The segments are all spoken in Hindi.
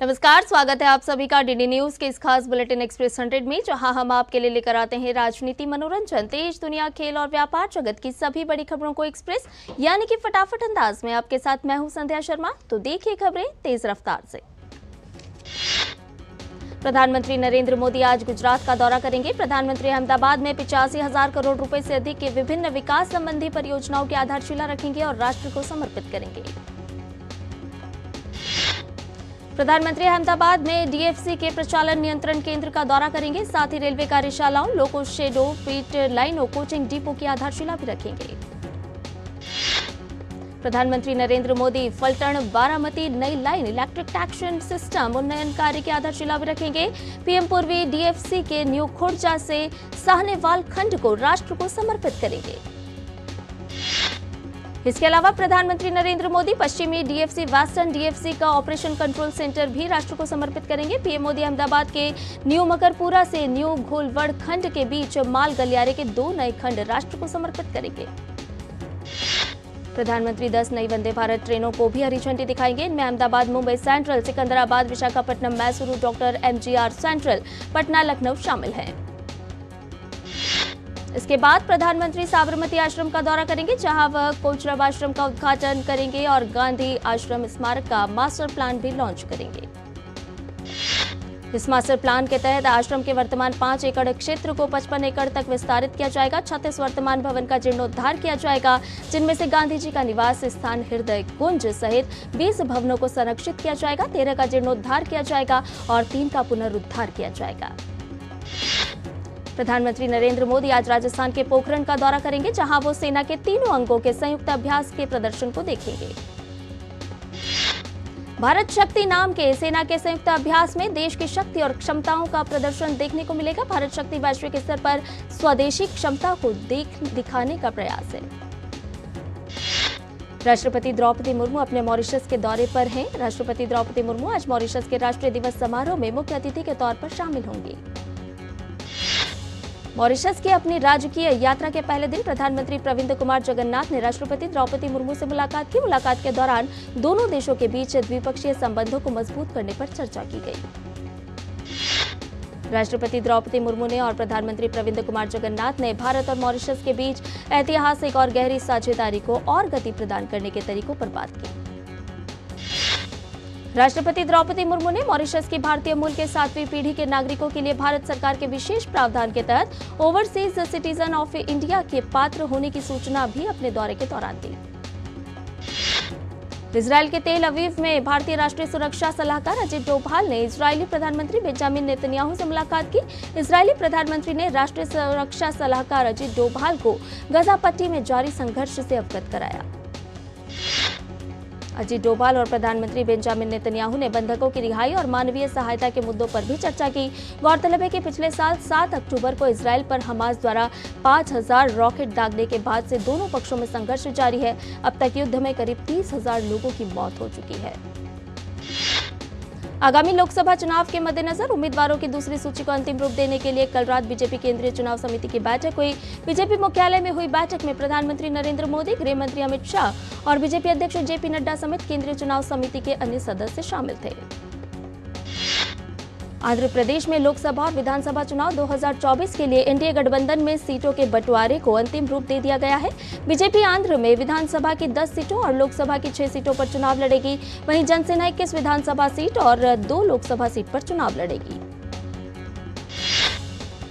नमस्कार, स्वागत है आप सभी का डीडी न्यूज के इस खास बुलेटिन एक्सप्रेस 100 में, जहां हम आपके लिए लेकर आते हैं राजनीति, मनोरंजन, देश दुनिया, खेल और व्यापार जगत की सभी बड़ी खबरों को एक्सप्रेस यानी कि फटाफट अंदाज में। आपके साथ मैं हूं संध्या शर्मा। तो देखिए खबरें तेज रफ्तार से। प्रधानमंत्री नरेंद्र मोदी आज गुजरात का दौरा करेंगे। प्रधानमंत्री अहमदाबाद में 85,000 करोड़ रुपए से अधिक के विभिन्न विकास संबंधी परियोजनाओं की आधारशिला रखेंगे और राष्ट्र को समर्पित करेंगे। प्रधानमंत्री अहमदाबाद में डीएफसी के प्रचालन नियंत्रण केंद्र का दौरा करेंगे। साथ ही रेलवे कार्यशालाओं, लोको शेडो पीट लाइनों, कोचिंग डिपो की आधारशिला भी रखेंगे। प्रधानमंत्री नरेंद्र मोदी फलटण बारामती नई लाइन इलेक्ट्रिक ट्रैक्शन सिस्टम उन्नयन कार्य की आधारशिला भी रखेंगे। पीएम पूर्वी डीएफसी के न्यू खुर्जा से साहनेवाल खंड को राष्ट्र को समर्पित करेंगे। इसके अलावा प्रधानमंत्री नरेंद्र मोदी पश्चिमी डीएफसी वेस्टर्न डीएफसी का ऑपरेशन कंट्रोल सेंटर भी राष्ट्र को समर्पित करेंगे। पीएम मोदी अहमदाबाद के न्यू मकरपुरा से न्यू घोलवड़ खंड के बीच माल गलियारे के 2 नए खंड राष्ट्र को समर्पित करेंगे। प्रधानमंत्री 10 नई वंदे भारत ट्रेनों को भी हरी झंडी दिखाएंगे। इनमें Ahmedabad Mumbai central, Secunderabad Visakhapatnam Mysuru doctor MGR central, Patna Lucknow शामिल हैं। इसके बाद प्रधानमंत्री साबरमती आश्रम का दौरा करेंगे, जहां वह कोचरब आश्रम का उद्घाटन करेंगे और गांधी आश्रम स्मारक का मास्टर प्लान भी लॉन्च करेंगे। इस मास्टर प्लान के तहत आश्रम के वर्तमान 5 एकड़ क्षेत्र को 55 एकड़ तक विस्तारित किया जाएगा। 36 वर्तमान भवन का जीर्णोद्धार किया जाएगा, जिनमें से गांधी जी का निवास स्थान हृदय कुंज सहित 20 भवनों को संरक्षित किया जाएगा, 13 का जीर्णोद्धार किया जाएगा और 3 का पुनरुद्धार किया जाएगा। प्रधानमंत्री नरेंद्र मोदी आज राजस्थान के पोखरण का दौरा करेंगे, जहां वो सेना के 3 अंगों के संयुक्त अभ्यास के प्रदर्शन को देखेंगे। भारत शक्ति नाम के सेना के संयुक्त अभ्यास में देश की शक्ति और क्षमताओं का प्रदर्शन देखने को मिलेगा। भारत शक्ति वैश्विक स्तर पर स्वदेशी क्षमता को दिखाने का प्रयास है। राष्ट्रपति द्रौपदी मुर्मू अपने मॉरिशस के दौरे पर हैं। राष्ट्रपति द्रौपदी मुर्मू आज मॉरिशस के राष्ट्रीय दिवस समारोह में मुख्य अतिथि के तौर पर शामिल होंगी। मॉरिशस की अपनी राजकीय यात्रा के पहले दिन प्रधानमंत्री प्रविंद कुमार जगन्नाथ ने राष्ट्रपति द्रौपदी मुर्मू से मुलाकात की। मुलाकात के दौरान दोनों देशों के बीच द्विपक्षीय संबंधों को मजबूत करने पर चर्चा की गई। राष्ट्रपति द्रौपदी मुर्मू ने और प्रधानमंत्री प्रविंद कुमार जगन्नाथ ने भारत और मॉरिशस के बीच ऐतिहासिक और गहरी साझेदारी को और गति प्रदान करने के तरीकों पर बात की। राष्ट्रपति द्रौपदी मुर्मू ने मॉरिशस की भारतीय मूल के 7वीं पीढ़ी के नागरिकों के लिए भारत सरकार के विशेष प्रावधान के तहत ओवरसीज सिटीजन ऑफ इंडिया के पात्र होने की सूचना भी अपने दौरे के दौरान दी। इजरायल के तेल अवीव में भारतीय राष्ट्रीय सुरक्षा सलाहकार अजित डोभाल ने इजरायली प्रधानमंत्री बेंजामिन नेतन्याहू से मुलाकात की। इजरायली प्रधानमंत्री ने राष्ट्रीय सुरक्षा सलाहकार अजित डोभाल को गजा पट्टी में जारी संघर्ष से अवगत कराया। अजित डोभाल और प्रधानमंत्री बेंजामिन नेतन्याहू ने बंधकों की रिहाई और मानवीय सहायता के मुद्दों पर भी चर्चा की। गौरतलब है कि पिछले साल 7 अक्टूबर को इजरायल पर हमास द्वारा 5,000 रॉकेट दागने के बाद से दोनों पक्षों में संघर्ष जारी है। अब तक युद्ध में करीब 30,000 लोगों की मौत हो चुकी है। आगामी लोकसभा चुनाव के मद्देनजर उम्मीदवारों की दूसरी सूची को अंतिम रूप देने के लिए कल रात बीजेपी केंद्रीय चुनाव समिति की बैठक हुई। बीजेपी मुख्यालय में हुई बैठक में प्रधानमंत्री नरेंद्र मोदी, गृह मंत्री अमित शाह और बीजेपी अध्यक्ष जेपी नड्डा समेत केंद्रीय चुनाव समिति के अन्य सदस्य शामिल थे। आंध्र प्रदेश में लोकसभा और विधानसभा चुनाव 2024 के लिए एनडीए गठबंधन में सीटों के बंटवारे को अंतिम रूप दे दिया गया है। बीजेपी आंध्र में विधानसभा की 10 सीटों और लोकसभा की 6 सीटों पर चुनाव लड़ेगी। वहीं जनसेना 21 विधानसभा सीट और 2 लोकसभा सीट पर चुनाव लड़ेगी।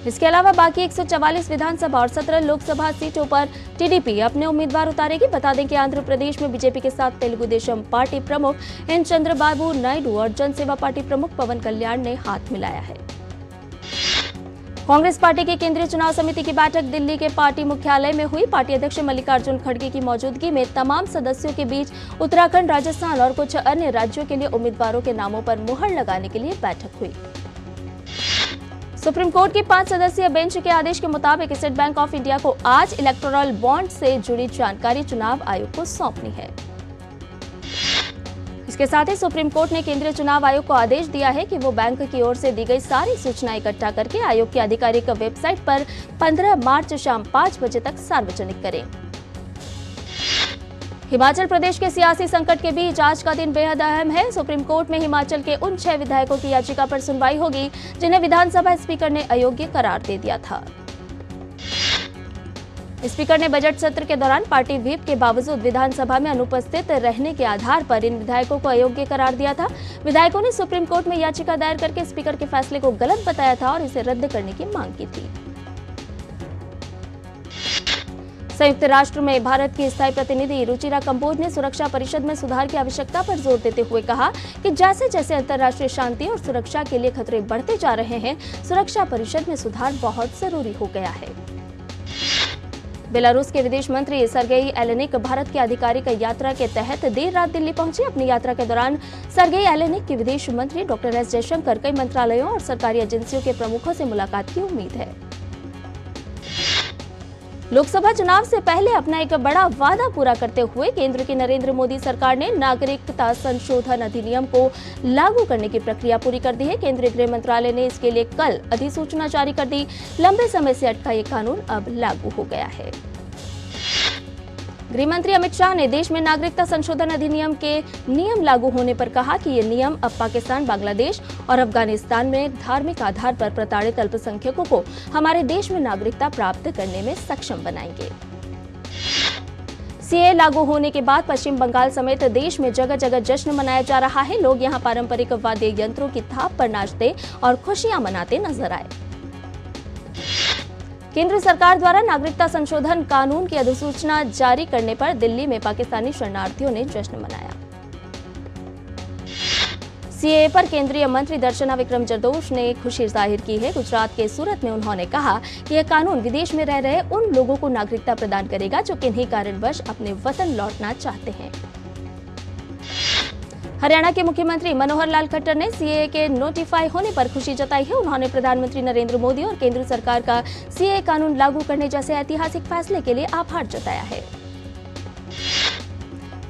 इसके अलावा बाकी 144 विधानसभा और 17 लोकसभा सीटों पर टीडीपी अपने उम्मीदवार उतारेगी। बता दें कि आंध्र प्रदेश में बीजेपी के साथ तेलुगु देशम पार्टी प्रमुख एन चंद्रबाबू नायडू और जनसेवा पार्टी प्रमुख पवन कल्याण ने हाथ मिलाया है। कांग्रेस पार्टी की केंद्रीय चुनाव समिति की बैठक दिल्ली के पार्टी मुख्यालय में हुई। पार्टी अध्यक्ष मल्लिकार्जुन खड़गे की मौजूदगी में तमाम सदस्यों के बीच उत्तराखंड, राजस्थान और कुछ अन्य राज्यों के लिए उम्मीदवारों के नामों पर मुहर लगाने के लिए बैठक हुई। सुप्रीम कोर्ट की 5 सदस्यीय बेंच के आदेश के मुताबिक स्टेट बैंक ऑफ इंडिया को आज इलेक्टोरल बॉन्ड से जुड़ी जानकारी चुनाव आयोग को सौंपनी है। इसके साथ ही सुप्रीम कोर्ट ने केंद्रीय चुनाव आयोग को आदेश दिया है कि वो बैंक की ओर से दी गई सारी सूचनाएं इकट्ठा करके आयोग की आधिकारिक वेबसाइट पर 15 मार्च शाम 5 बजे तक सार्वजनिक करें। हिमाचल प्रदेश के सियासी संकट के बीच आज का दिन बेहद अहम है। सुप्रीम कोर्ट में हिमाचल के उन 6 विधायकों की याचिका पर सुनवाई होगी जिन्हें विधानसभा स्पीकर ने अयोग्य करार दे दिया था। स्पीकर ने बजट सत्र के दौरान पार्टी व्हिप के बावजूद विधानसभा में अनुपस्थित रहने के आधार पर इन विधायकों को अयोग्य करार दिया था। विधायकों ने सुप्रीम कोर्ट में याचिका दायर करके स्पीकर के फैसले को गलत बताया था और इसे रद्द करने की मांग की थी। संयुक्त राष्ट्र में भारत की स्थायी प्रतिनिधि रुचिरा कंबोज ने सुरक्षा परिषद में सुधार की आवश्यकता पर जोर देते हुए कहा कि जैसे जैसे अंतर्राष्ट्रीय शांति और सुरक्षा के लिए खतरे बढ़ते जा रहे हैं, सुरक्षा परिषद में सुधार बहुत जरूरी हो गया है। बेलारूस के विदेश मंत्री सर्गेई एलेनिक भारत की आधिकारिक यात्रा के तहत देर रात दिल्ली पहुंचे। अपनी यात्रा के दौरान सर्गेई एलेनिक की विदेश मंत्री डॉक्टर एस जयशंकर कई मंत्रालयों और सरकारी एजेंसियों के प्रमुखों से मुलाकात की उम्मीद है। लोकसभा चुनाव से पहले अपना एक बड़ा वादा पूरा करते हुए केंद्र की नरेंद्र मोदी सरकार ने नागरिकता संशोधन अधिनियम को लागू करने की प्रक्रिया पूरी कर दी है। केंद्रीय गृह मंत्रालय ने इसके लिए कल अधिसूचना जारी कर दी। लंबे समय से अटका ये कानून अब लागू हो गया है। गृह मंत्री अमित शाह ने देश में नागरिकता संशोधन अधिनियम के नियम लागू होने पर कहा कि ये नियम अब पाकिस्तान, बांग्लादेश और अफगानिस्तान में धार्मिक आधार पर प्रताड़ित अल्पसंख्यकों को हमारे देश में नागरिकता प्राप्त करने में सक्षम बनाएंगे। सीए लागू होने के बाद पश्चिम बंगाल समेत देश में जगह जगह जश्न मनाया जा रहा है। लोग यहां पारंपरिक वाद्य यंत्रों की थाप पर नाचते और खुशियां मनाते नजर आए। केंद्र सरकार द्वारा नागरिकता संशोधन कानून की अधिसूचना जारी करने पर दिल्ली में पाकिस्तानी शरणार्थियों ने जश्न मनाया। सीएए पर केंद्रीय मंत्री दर्शना विक्रम जरदोश ने खुशी जाहिर की है। गुजरात के सूरत में उन्होंने कहा कि यह कानून विदेश में रह रहे उन लोगों को नागरिकता प्रदान करेगा जो किन्हीं कारणवश अपने वतन लौटना चाहते हैं। हरियाणा के मुख्यमंत्री मनोहर लाल खट्टर ने सीएए के नोटिफाई होने पर खुशी जताई है। उन्होंने प्रधानमंत्री नरेंद्र मोदी और केंद्र सरकार का सीएए कानून लागू करने जैसे ऐतिहासिक फैसले के लिए आभार जताया है।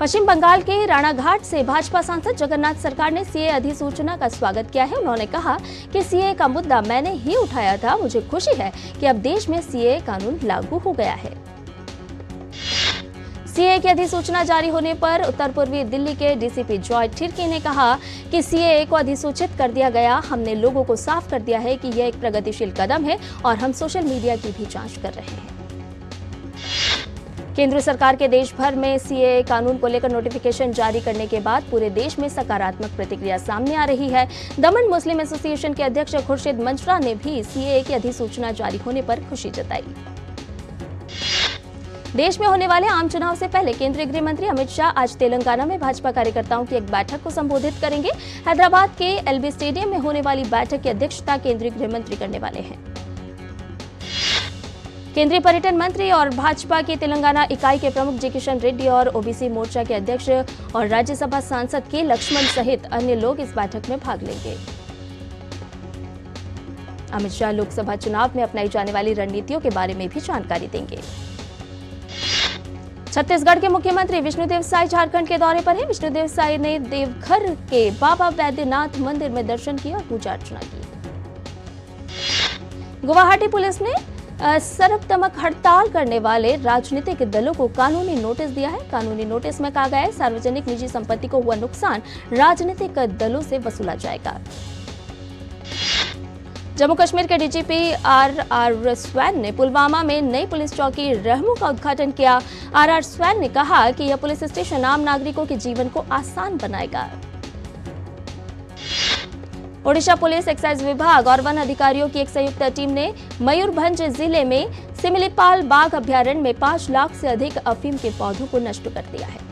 पश्चिम बंगाल के राणाघाट से भाजपा सांसद जगन्नाथ सरकार ने सीएए अधिसूचना का स्वागत किया है। उन्होंने कहा कि सीएए का मुद्दा मैंने ही उठाया था। मुझे खुशी है कि अब देश में सीएए कानून लागू हो गया है। सीएए की अधिसूचना जारी होने पर उत्तर पूर्वी दिल्ली के डीसीपी जॉय ठिर्की ने कहा कि सीएए को अधिसूचित कर दिया गया। हमने लोगों को साफ कर दिया है कि यह एक प्रगतिशील कदम है और हम सोशल मीडिया की भी जांच कर रहे हैं। केंद्र सरकार के देश भर में सीएए कानून को लेकर नोटिफिकेशन जारी करने के बाद पूरे देश में सकारात्मक प्रतिक्रिया सामने आ रही है। दमन मुस्लिम एसोसिएशन के अध्यक्ष खुर्शीद मंजरा ने भी सीएए की अधिसूचना जारी होने पर खुशी जताई। देश में होने वाले आम चुनाव से पहले केंद्रीय गृह मंत्री अमित शाह आज तेलंगाना में भाजपा कार्यकर्ताओं की एक बैठक को संबोधित करेंगे। हैदराबाद के एलबी स्टेडियम में होने वाली बैठक की अध्यक्षता केंद्रीय गृह मंत्री करने वाले हैं। केंद्रीय पर्यटन मंत्री और भाजपा की तेलंगाना इकाई के प्रमुख जी किशन रेड्डी और ओबीसी मोर्चा के अध्यक्ष और राज्यसभा सांसद के लक्ष्मण सहित अन्य लोग इस बैठक में भाग लेंगे। अमित शाह लोकसभा चुनाव में अपनाई जाने वाली रणनीतियों के बारे में भी जानकारी देंगे। छत्तीसगढ़ के मुख्यमंत्री विष्णुदेव साय झारखंड के दौरे पर हैं। विष्णुदेव साय ने देवघर के बाबा बैद्यनाथ मंदिर में दर्शन किया और पूजा अर्चना की। गुवाहाटी पुलिस ने सर्वदमक हड़ताल करने वाले राजनीतिक दलों को कानूनी नोटिस दिया है। कानूनी नोटिस में कहा गया है सार्वजनिक निजी संपत्ति को हुआ नुकसान राजनीतिक दलों से वसूला जाएगा। जम्मू कश्मीर के डीजीपी आर स्वैन ने पुलवामा में नई पुलिस चौकी रहमू का उद्घाटन किया। आर स्वैन ने कहा कि यह पुलिस स्टेशन आम नागरिकों के जीवन को आसान बनाएगा। ओडिशा पुलिस, एक्साइज विभाग और वन अधिकारियों की एक संयुक्त टीम ने मयूरभंज जिले में सिमिलीपाल बाघ अभ्यारण्य में 5 लाख से अधिक अफीम के पौधों को नष्ट कर दिया है।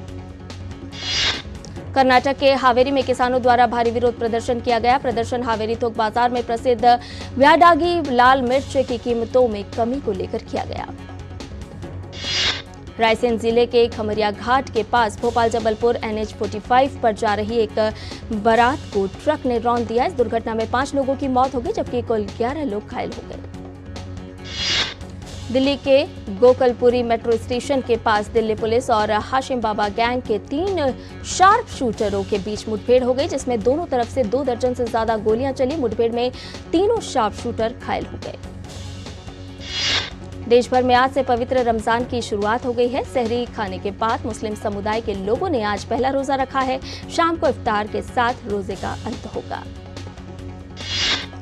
कर्नाटक के हावेरी में किसानों द्वारा भारी विरोध प्रदर्शन किया गया। प्रदर्शन हावेरी थोक बाजार में प्रसिद्ध व्याडागी लाल मिर्च की कीमतों में कमी को लेकर किया गया। रायसेन जिले के खमरिया घाट के पास भोपाल जबलपुर NH 45 पर जा रही एक बारात को ट्रक ने रौंद दिया। इस दुर्घटना में 5 लोगों की मौत हो गई जबकि कुल 11 लोग घायल हो गए। दिल्ली के गोकलपुरी मेट्रो स्टेशन के पास दिल्ली पुलिस और हाशिम बाबा गैंग के 3 शार्प शूटरों के बीच मुठभेड़ हो गई, जिसमें दोनों तरफ से 2 दर्जन से ज्यादा गोलियां चली। मुठभेड़ में तीनों शार्प शूटर घायल हो गए। देश भर में आज से पवित्र रमजान की शुरुआत हो गई है। सहरी खाने के बाद मुस्लिम समुदाय के लोगों ने आज पहला रोजा रखा है। शाम को इफ्तार के साथ रोजे का अंत होगा।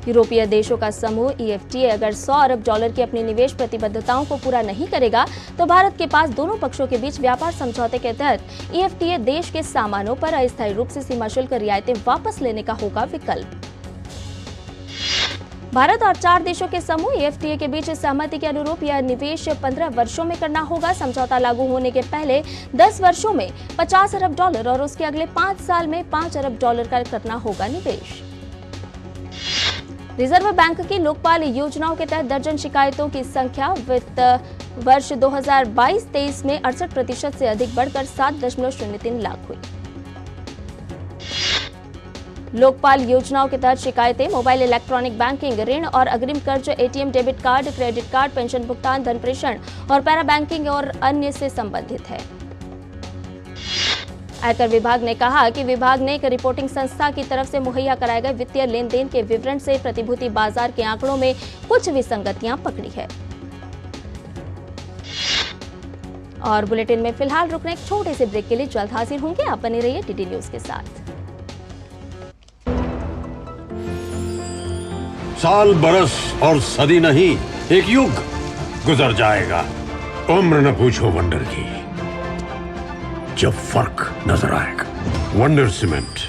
यूरोपीय देशों का समूह EFTA अगर $100 अरब की अपनी निवेश प्रतिबद्धताओं को पूरा नहीं करेगा तो भारत के पास दोनों पक्षों के बीच व्यापार समझौते के तहत EFTA देश के सामानों पर अस्थायी रूप से सीमा शुल्क रियायतें वापस लेने का होगा विकल्प। भारत और 4 देशों के समूह EFTA के बीच सहमति के अनुरूप यह निवेश 15 वर्षों में करना होगा। समझौता लागू होने के पहले 10 वर्षों में $50 अरब और उसके अगले 5 साल में $5 अरब का करना होगा निवेश। रिजर्व बैंक की लोकपाल योजनाओं के तहत दर्जन शिकायतों की संख्या वित्त वर्ष 2022-23 में 68% से अधिक बढ़कर 7.03 लाख हुई। लोकपाल योजनाओं के तहत शिकायतें मोबाइल इलेक्ट्रॉनिक बैंकिंग, ऋण और अग्रिम कर्ज, ATM, debit card, credit card, pension भुगतान, धन प्रेषण और पैरा बैंकिंग और अन्य से संबंधित है। आयकर विभाग ने कहा कि विभाग ने एक रिपोर्टिंग संस्था की तरफ से मुहैया कराए गए वित्तीय लेन देन के विवरण से प्रतिभूति बाजार के आंकड़ों में कुछ विसंगतियां पकड़ी है। और बुलेटिन में फिलहाल रुकने एक छोटे से ब्रेक के लिए जल्द हाजिर होंगे। आप बने रहिए DD न्यूज के साथ। साल, बरस और सदी नहीं, एक युग गुजर जाएगा। उम्र न पूछो वंडर की, जब फर्क नजर आएगा। वंडर सीमेंट,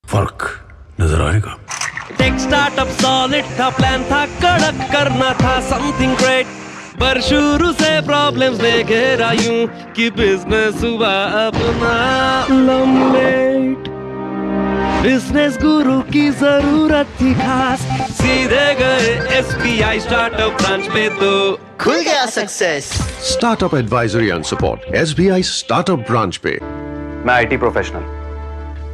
फर्क नजर आएगा। टेक स्टार्टअप सॉलिड था, प्लान था कड़क, करना था समथिंग ग्रेट, पर शुरू से प्रॉब्लम्स ने घेरा यूं कि बिजनेस हुआ अपना लम्बेट। बिजनेस गुरु की जरूरत थी खास, सीधे गए SBI स्टार्टअप ब्रांच पे तो खुल गया success. Startup advisory and support SBI startup branch पे। मैं IT प्रोफेशनल,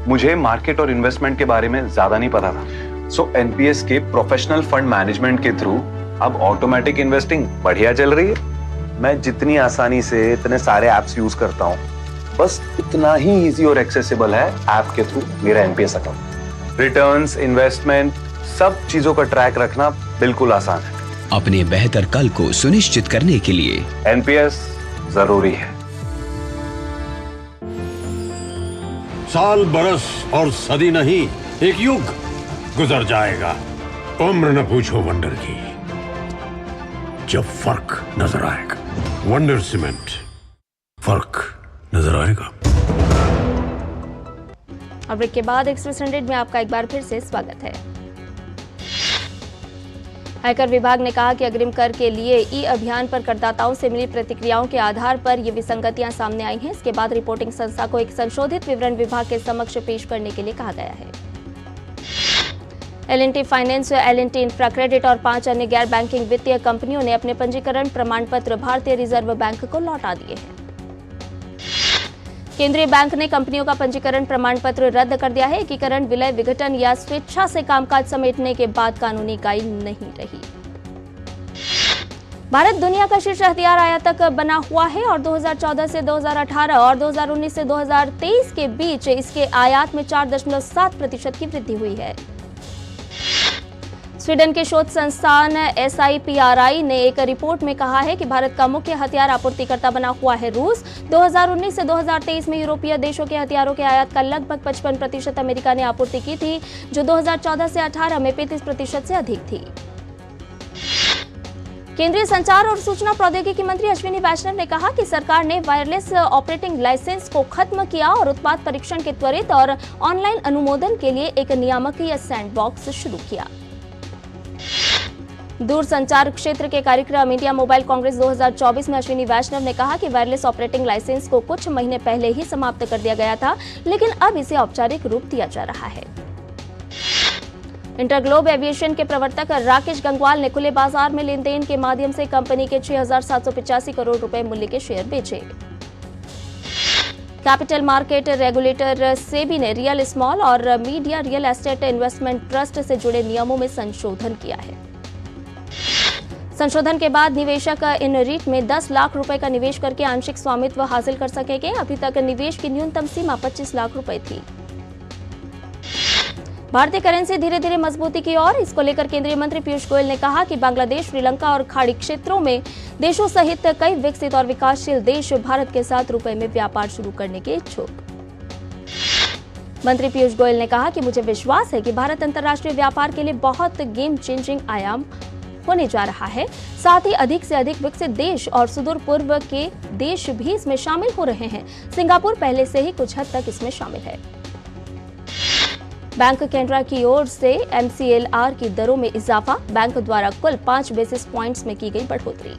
मुझे मार्केट और इन्वेस्टमेंट के बारे में ज्यादा नहीं पता था। सो NPS के प्रोफेशनल फंड मैनेजमेंट के थ्रू अब ऑटोमेटिक इन्वेस्टिंग बढ़िया चल रही है। मैं जितनी आसानी से इतने सारे एप्स यूज करता हूँ, बस इतना ही इजी और एक्सेसिबल है ऐप के थ्रू मेरा NPS अकाउंट। रिटर्न्स, इन्वेस्टमेंट, सब चीजों का ट्रैक रखना बिल्कुल आसान है। अपने बेहतर कल को सुनिश्चित करने के लिए NPS जरूरी है। साल, बरस और सदी नहीं, एक युग गुजर जाएगा। उम्र न पूछो वंडर की, जब फर्क नजर आएगा। वंडर सीमेंट, फर्क नजर आएगा। और ब्रेक के बाद एक्सप्रेस 100 में आपका एक बार फिर से स्वागत है। आयकर विभाग ने कहा कि अग्रिम कर के लिए अभियान पर करदाताओं से मिली प्रतिक्रियाओं के आधार पर ये विसंगतियां सामने आई हैं। इसके बाद रिपोर्टिंग संस्था को एक संशोधित विवरण विभाग के समक्ष पेश करने के लिए कहा गया है। L&T finance, L&T infra credit और 5 अन्य गैर बैंकिंग वित्तीय कंपनियों ने अपने पंजीकरण प्रमाण पत्र भारतीय रिजर्व बैंक को लौटा दिए हैं। केंद्रीय बैंक ने कंपनियों का पंजीकरण प्रमाण पत्र रद्द कर दिया है। एकीकरण, विलय, विघटन या स्वेच्छा से कामकाज समेटने के बाद कानूनी इकाई नहीं रही। भारत दुनिया का शीर्ष हथियार आयातक बना हुआ है और 2014 से 2018 और 2019 से 2023 के बीच इसके आयात में 4.7% की वृद्धि हुई है। स्वीडन के शोध संस्थान SIPRI ने एक रिपोर्ट में कहा है कि भारत का मुख्य हथियार आपूर्तिकर्ता बना हुआ है रूस। 2019 से 2023 में यूरोपीय देशों के हथियारों के आयात का लगभग 55% अमेरिका ने आपूर्ति की थी, जो 2014 से 18 में 35% से अधिक थी। केंद्रीय संचार और सूचना प्रौद्योगिकी मंत्री अश्विनी वैष्णव ने कहा कि सरकार ने वायरलेस ऑपरेटिंग लाइसेंस को खत्म किया और उत्पाद परीक्षण के त्वरित और ऑनलाइन अनुमोदन के लिए एक नियामकीय सैंडबॉक्स शुरू किया। दूरसंचार क्षेत्र के कार्यक्रम इंडिया मोबाइल कांग्रेस 2024 में अश्विनी वैष्णव ने कहा कि वायरलेस ऑपरेटिंग लाइसेंस को कुछ महीने पहले ही समाप्त कर दिया गया था, लेकिन अब इसे औपचारिक रूप दिया जा रहा है। इंटरग्लोब एविएशन के प्रवर्तक राकेश गंगवाल ने खुले बाजार में लेन देन के माध्यम से कंपनी के 6,785 करोड़ रुपए मूल्य के शेयर बेचे। कैपिटल मार्केट रेगुलेटर सेबी ने रियल स्मॉल और media real estate investment trust से जुड़े नियमों में संशोधन किया है। संशोधन के बाद निवेशक इन रीट में 10 लाख रुपए का निवेश करके आंशिक स्वामित्व हासिल कर सकेंगे। अभी तक निवेश की न्यूनतम सीमा 25 लाख रुपए थी। भारतीय करेंसी धीरे धीरे मजबूती की ओर, इसको लेकर केंद्रीय मंत्री पीयूष गोयल ने कहा कि बांग्लादेश, श्रीलंका और खाड़ी क्षेत्रों में देशों सहित कई विकसित और विकासशील देश भारत के साथ रुपए में व्यापार शुरू करने के इच्छुक। मंत्री पीयूष गोयल ने कहा कि मुझे विश्वास है कि भारत अंतर्राष्ट्रीय व्यापार के लिए बहुत गेम चेंजिंग आयाम होने जा रहा है। साथ ही अधिक से अधिक विकसित देश और सुदूर पूर्व के देश भी इसमें शामिल हो रहे हैं। सिंगापुर पहले से ही कुछ हद तक इसमें शामिल है। बैंक कैनरा की ओर से MCLR की दरों में इजाफा, बैंक द्वारा कुल 5 बेसिस पॉइंट्स में की गई बढ़ोतरी।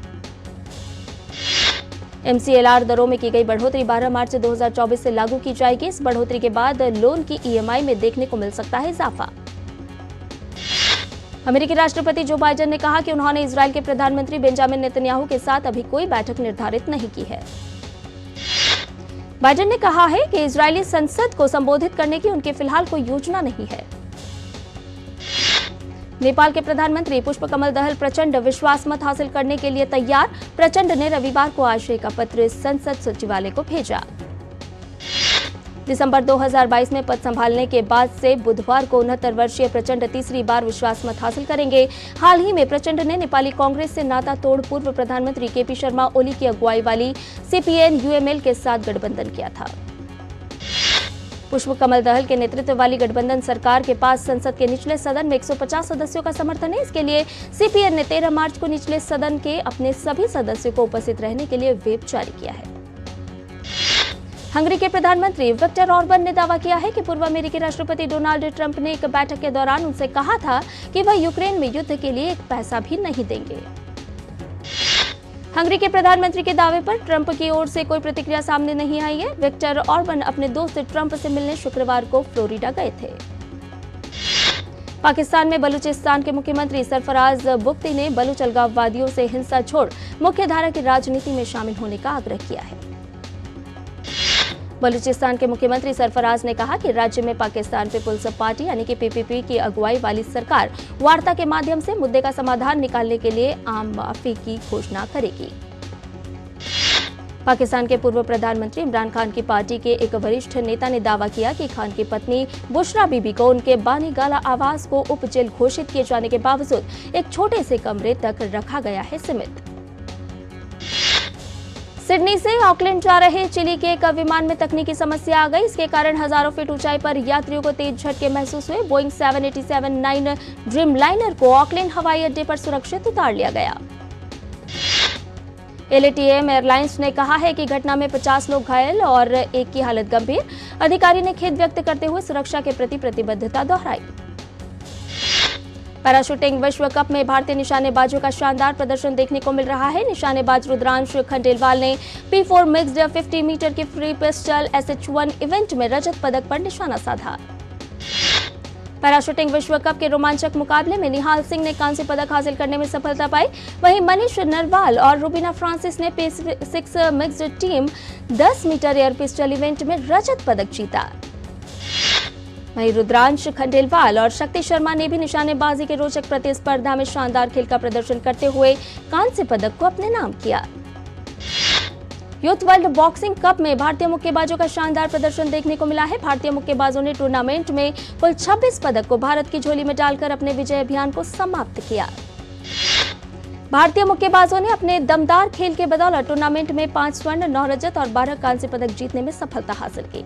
MCLR दरों में की गई बढ़ोतरी 12 मार्च 2024 से लागू की जाएगी। इस बढ़ोतरी के बाद लोन की EMI में देखने को मिल सकता है इजाफा। अमेरिकी राष्ट्रपति जो बाइडेन ने कहा कि उन्होंने इजरायल के प्रधानमंत्री बेंजामिन नेतन्याहू के साथ अभी कोई बैठक निर्धारित नहीं की है। बाइडेन ने कहा है कि इजरायली संसद को संबोधित करने की उनकी फिलहाल कोई योजना नहीं है। नेपाल के प्रधानमंत्री पुष्पकमल दहल प्रचंड विश्वास मत हासिल करने के लिए तैयार। प्रचंड ने रविवार को आशय का पत्र संसद सचिवालय को भेजा। दिसंबर 2022 में पद संभालने के बाद से बुधवार को 69 वर्षीय प्रचंड तीसरी बार विश्वास मत हासिल करेंगे। हाल ही में प्रचंड ने नेपाली कांग्रेस से नाता तोड़ पूर्व प्रधानमंत्री KP शर्मा ओली की अगुवाई वाली CPN UML के साथ गठबंधन किया था। पुष्पकमल दहल के नेतृत्व वाली गठबंधन सरकार के पास संसद के निचले सदन में 150 सदस्यों का समर्थन है। इसके लिए CPN ने 13 मार्च को निचले सदन के अपने सभी सदस्यों को उपस्थित रहने के लिए व्हिप जारी किया है। हंगरी के प्रधानमंत्री विक्टर ऑर्बन ने दावा किया है कि पूर्व अमेरिकी राष्ट्रपति डोनाल्ड ट्रंप ने एक बैठक के दौरान उनसे कहा था कि वह यूक्रेन में युद्ध के लिए एक पैसा भी नहीं देंगे। हंगरी के प्रधानमंत्री के दावे पर ट्रंप की ओर से कोई प्रतिक्रिया सामने नहीं आई है। विक्टर ऑर्बन अपने दोस्त ट्रंप से मिलने शुक्रवार को फ्लोरिडा गए थे। पाकिस्तान में बलूचिस्तान के मुख्यमंत्री सरफराज बुख्ती ने बलूच अलगाववादियों से हिंसा छोड़ मुख्यधारा की राजनीति में शामिल होने का आग्रह किया है। बलूचिस्तान के मुख्यमंत्री सरफराज ने कहा कि राज्य में पाकिस्तान पीपुल्स पार्टी यानी कि PPP की अगुवाई वाली सरकार वार्ता के माध्यम से मुद्दे का समाधान निकालने के लिए आम माफी की घोषणा करेगी। पाकिस्तान के पूर्व प्रधानमंत्री इमरान खान की पार्टी के एक वरिष्ठ नेता ने दावा किया कि खान की पत्नी बुशरा बीबी को उनके बानी गाला आवास को उप जेल घोषित किए जाने के बावजूद एक छोटे से कमरे तक रखा गया है सीमित। सिडनी से ऑकलैंड जा रहे चिली के एक विमान में तकनीकी समस्या आ गई। इसके कारण हजारों फीट ऊंचाई पर यात्रियों को तेज झटके महसूस हुए। बोइंग 787-9 ड्रीम लाइनर को ऑकलैंड हवाई अड्डे पर सुरक्षित उतार लिया गया। LATM एयरलाइंस ने कहा है कि घटना में 50 लोग घायल और एक की हालत गंभीर। अधिकारी ने खेद व्यक्त करते हुए सुरक्षा के प्रति प्रतिबद्धता दोहराई। पैराशूटिंग विश्व कप में भारतीय निशानेबाजों का शानदार प्रदर्शन देखने को मिल रहा है। निशानेबाज रुद्रांश खंडेलवाल ने P4 मिक्स्ड 50 मीटर की फ्री पिस्टल SH1 इवेंट में रजत पदक पर निशाना साधा। पैराशूटिंग विश्व कप के रोमांचक मुकाबले में निहाल सिंह ने कांस्य पदक हासिल करने में सफलता पाई। वहीं मनीष नरवाल और रुबीना फ्रांसिस ने P6 mixed team 10 metre air pistol event में रजत पदक जीता। वहीं रुद्रांश खंडेलवाल और शक्ति शर्मा ने भी निशानेबाजी के रोचक प्रतिस्पर्धा में शानदार खेल का प्रदर्शन करते हुए कांस्य पदक को अपने नाम किया। यूथ वर्ल्ड बॉक्सिंग कप में भारतीय मुक्केबाजों का शानदार प्रदर्शन देखने को मिला है। भारतीय मुक्केबाजों ने टूर्नामेंट में कुल 26 पदक को भारत की झोली में डालकर अपने विजय अभियान को समाप्त किया। भारतीय मुक्केबाजों ने अपने दमदार खेल के बदौलत टूर्नामेंट में 5 स्वर्ण, 9 रजत और 12 कांस्य पदक जीतने में सफलता हासिल की।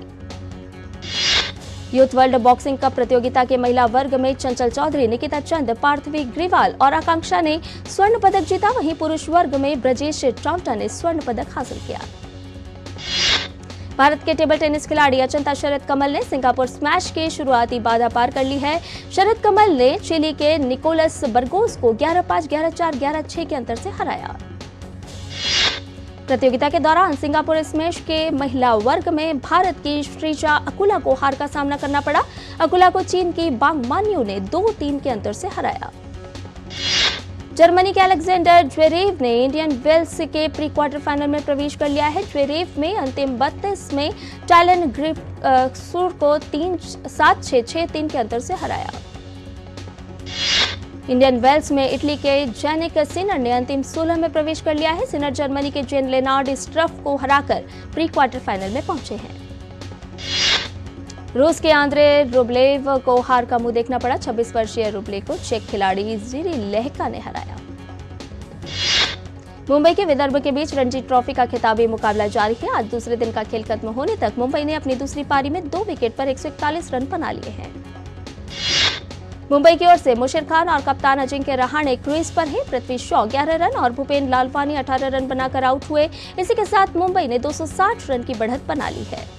यूथ वर्ल्ड बॉक्सिंग कप प्रतियोगिता के महिला वर्ग में चंचल चौधरी, निकिता चंद, पार्थवी ग्रीवाल और आकांक्षा ने स्वर्ण पदक जीता। वहीं पुरुष वर्ग में ब्रजेश चावटा ने स्वर्ण पदक हासिल किया। भारत के टेबल टेनिस खिलाड़ी अचंता शरद कमल ने सिंगापुर स्मैश के शुरुआती बाधा पार कर ली है। शरद कमल ने चिली के निकोलस बर्गोस को 11-5, 11-4, 11-6 के अंतर से हराया। प्रतियोगिता के दौरान सिंगापुर स्मैश के महिला वर्ग में भारत की श्रीजा अकुला को हार का सामना करना पड़ा। अकुला को चीन की बांग मान्यू ने 2-3 के अंतर से हराया। जर्मनी के अलेक्जेंडर ज्वेरेव ने इंडियन वेल्स के प्री क्वार्टर फाइनल में प्रवेश कर लिया है। ज्वेरेव में अंतिम 32 में टाइलन ग्रिप्सूर को 3-7, 6-3 के अंतर से हराया। इंडियन वेल्स में इटली के जेनिक सिनर ने अंतिम 16 में प्रवेश कर लिया है। सिनर जर्मनी के जेन लेनार्ड स्ट्रफ को हराकर प्री क्वार्टर फाइनल में पहुंचे हैं। रूस के आंद्रे रुब्लेव को हार का मुंह देखना पड़ा। 26 वर्षीय रुब्लेव को चेक खिलाड़ी जिरी लेहका ने हराया। मुंबई के विदर्भ के बीच रणजी ट्रॉफी का खिताबी मुकाबला जारी है। आज दूसरे दिन का खेल खत्म होने तक मुंबई ने अपनी दूसरी पारी में 2 विकेट पर 141 रन बना लिए हैं। मुंबई की ओर से मुशीर खान और कप्तान अजिंक्य रहाणे क्रीज पर हैं। पृथ्वी शॉ 11 रन और भूपेन लालवानी 18 रन बनाकर आउट हुए। इसी के साथ मुंबई ने 260 रन की बढ़त बना ली है।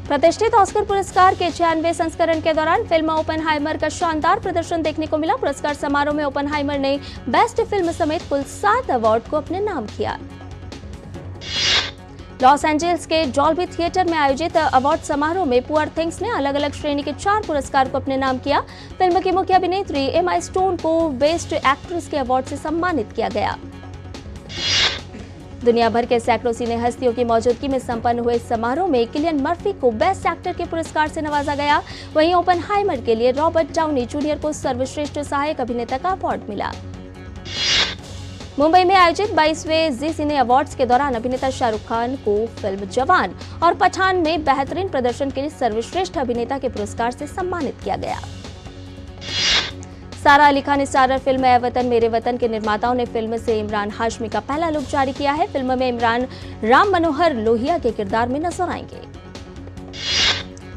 प्रतिष्ठित ऑस्कर पुरस्कार के 96वें संस्करण के दौरान फिल्म ओपेनहाइमर का शानदार प्रदर्शन देखने को मिला। पुरस्कार समारोह में ओपेनहाइमर ने बेस्ट फिल्म समेत कुल 7 अवार्ड को अपने नाम किया। लॉस एंजल्स के डॉल्बी थिएटर में आयोजित अवार्ड समारोह में पुअर थिंग्स ने अलग अलग श्रेणी के 4 पुरस्कार को अपने नाम किया। फिल्म की मुख्य अभिनेत्री एमा स्टोन को बेस्ट एक्ट्रेस के अवार्ड से सम्मानित किया गया। दुनिया भर के सैकड़ों सिने हस्तियों की मौजूदगी में संपन्न हुए इस समारोह में किलियन मर्फी को बेस्ट एक्टर के पुरस्कार से नवाजा गया। वहीं ओपेनहाइमर के लिए रॉबर्ट डाउनी जूनियर को सर्वश्रेष्ठ सहायक अभिनेता का अवार्ड मिला। मुंबई में आयोजित 22वें जी सिने अवार्ड्स के दौरान अभिनेता शाहरुख खान को फिल्म जवान और पठान में बेहतरीन प्रदर्शन के लिए सर्वश्रेष्ठ अभिनेता के पुरस्कार से सम्मानित किया गया। सारा अली खान स्टारर फिल्म ए वतन मेरे वतन के निर्माताओं ने फिल्म से इमरान हाशमी का पहला लुक जारी किया है। फिल्म में इमरान राम मनोहर लोहिया के किरदार में नजर आएंगे।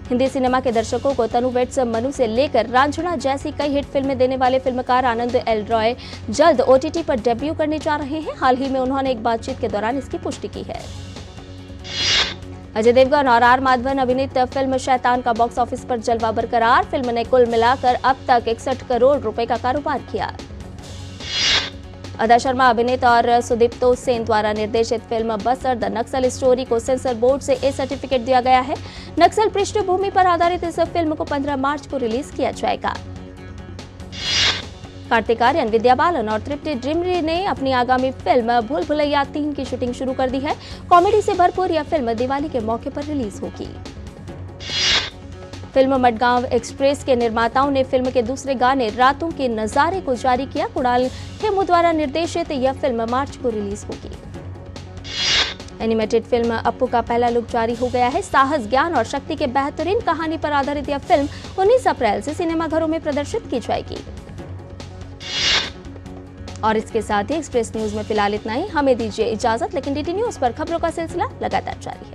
हिंदी सिनेमा के दर्शकों को तनु वेट्स मनु से लेकर रांझना जैसी कई हिट फिल्में देने वाले फिल्मकार आनंद एल रॉय जल्द OTT पर डेब्यू करने जा रहे हैं। हाल ही में उन्होंने एक बातचीत के दौरान इसकी पुष्टि की है। अजय देवगन और आर माधवन अभिनीत फिल्म शैतान का बॉक्स ऑफिस पर जलवा बरकरार। फिल्म ने कुल मिलाकर अब तक 61 करोड़ रुपए का कारोबार किया। अदा शर्मा अभिनीत और सुदीप्तो सेन द्वारा निर्देशित फिल्म बसर द नक्सल स्टोरी को सेंसर बोर्ड से A सर्टिफिकेट दिया गया है। नक्सल पृष्ठभूमि पर आधारित इस फिल्म को 15 मार्च को रिलीज किया जाएगा। कार्तिक आर्यन, विद्या बालन और तृप्ति डिमरी ने अपनी आगामी फिल्म भूल भुलैया 3 की शूटिंग शुरू कर दी है। कॉमेडी से भरपूर यह फिल्म दिवाली के मौके पर रिलीज होगी। फिल्म मडगांव एक्सप्रेस के निर्माताओं ने फिल्म के दूसरे गाने रातों के नजारे को जारी किया। कुणाल खेमू द्वारा निर्देशित यह फिल्म मार्च को रिलीज होगी। एनिमेटेड फिल्म अप्पू का पहला लुक जारी हो गया है। साहस, ज्ञान और शक्ति के बेहतरीन कहानी पर आधारित यह फिल्म 19 अप्रैल से सिनेमाघरों में प्रदर्शित की जाएगी। और इसके साथ ही एक्सप्रेस न्यूज में फिलहाल इतना ही। हमें दीजिए इजाजत, लेकिन DT न्यूज पर खबरों का सिलसिला लगातार जारी है।